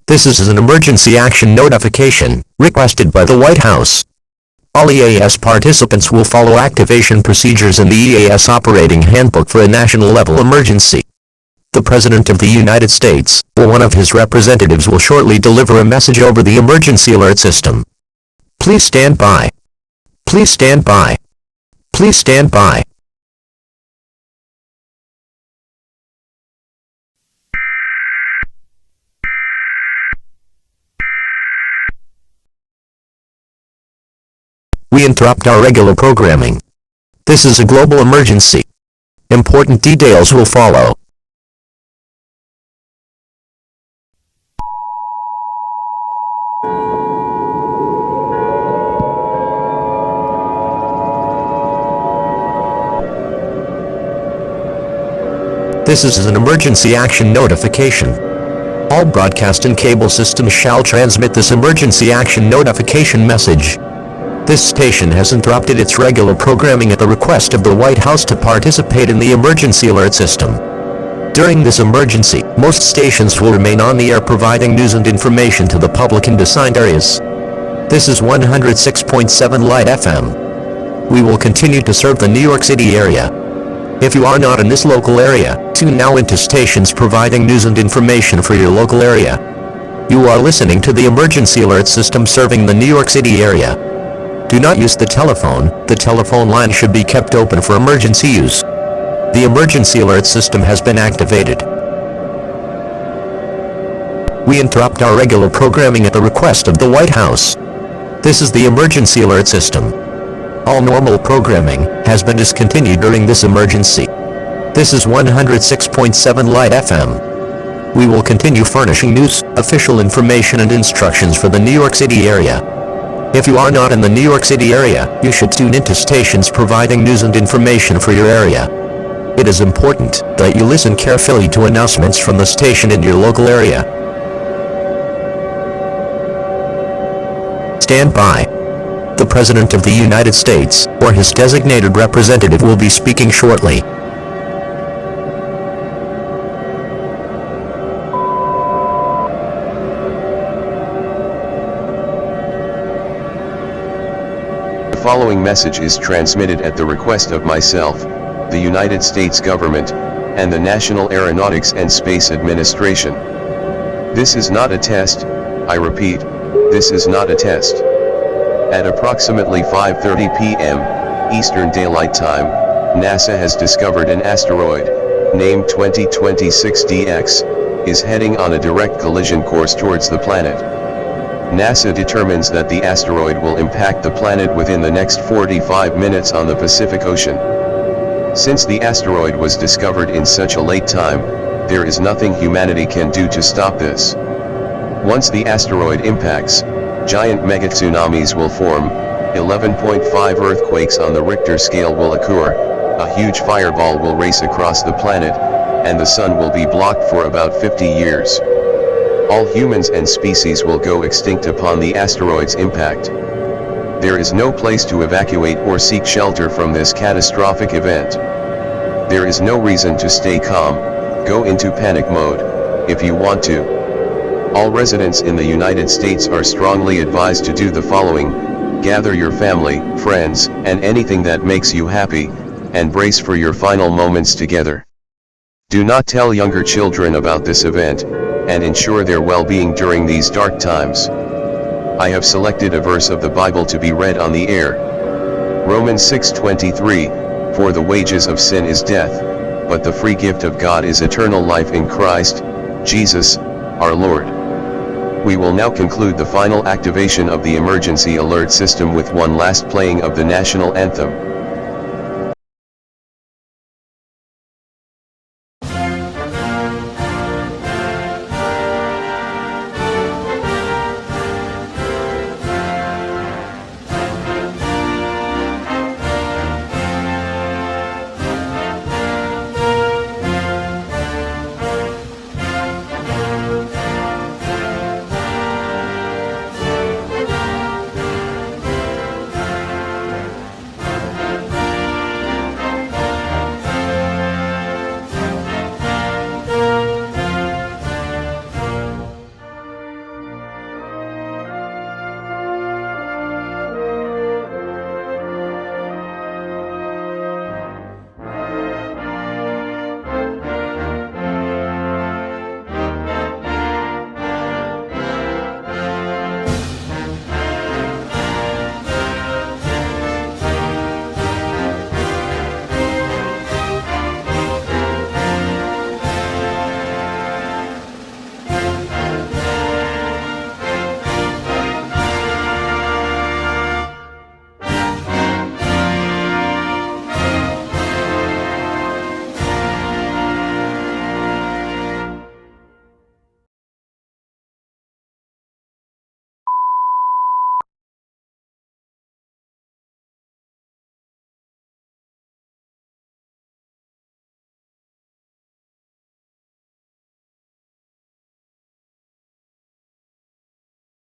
This is an emergency action notification requested by the White House. All EAS participants will follow activation procedures in the EAS operating handbook for a national-level emergency. The President of the United States, or one of his representatives, will shortly deliver a message over the emergency alert system. Please stand by. Please stand by. Please stand by. We interrupt our regular programming. This is a global emergency. Important details will follow. This is an emergency action notification. All broadcast and cable systems shall transmit this emergency action notification message. This station has interrupted its regular programming at the request of the White House to participate in the emergency alert system. During this emergency, most stations will remain on the air providing news and information to the public in assigned areas. This is 106.7 Light FM. We will continue to serve the New York City area. If you are not in this local area, tune now into stations providing news and information for your local area. You are listening to the emergency alert system serving the New York City area. Do not use the telephone. The telephone line should be kept open for emergency use. The emergency alert system has been activated. We interrupt our regular programming at the request of the White House. This is the emergency alert system. All normal programming has been discontinued during this emergency. This is 106.7 Light FM. We will continue furnishing news, official information and instructions for the New York City area. If you are not in the New York City area, you should tune into stations providing news and information for your area. It is important that you listen carefully to announcements from the station in your local area. Stand by. The President of the United States, or his designated representative, will be speaking shortly. The following message is transmitted at the request of myself, the United States government, and the National Aeronautics and Space Administration. This is not a test, I repeat, this is not a test. At approximately 5:30 p.m. Eastern Daylight Time, NASA has discovered an asteroid, named 2026 DX, is heading on a direct collision course towards the planet. NASA determines that the asteroid will impact the planet within the next 45 minutes on the Pacific Ocean. Since the asteroid was discovered in such a late time, there is nothing humanity can do to stop this. Once the asteroid impacts, giant megatsunamis will form, 11.5 earthquakes on the Richter scale will occur, a huge fireball will race across the planet, and the sun will be blocked for about 50 years. All humans and species will go extinct upon the asteroid's impact. There is no place to evacuate or seek shelter from this catastrophic event. There is no reason to stay calm, go into panic mode, if you want to. All residents in the United States are strongly advised to do the following: gather your family, friends, and anything that makes you happy, and brace for your final moments together. Do not tell younger children about this event, and ensure their well-being during these dark times. I have selected a verse of the Bible to be read on the air. Romans 6:23, for the wages of sin is death, but the free gift of God is eternal life in Christ Jesus, our Lord. We will now conclude the final activation of the emergency alert system with one last playing of the national anthem.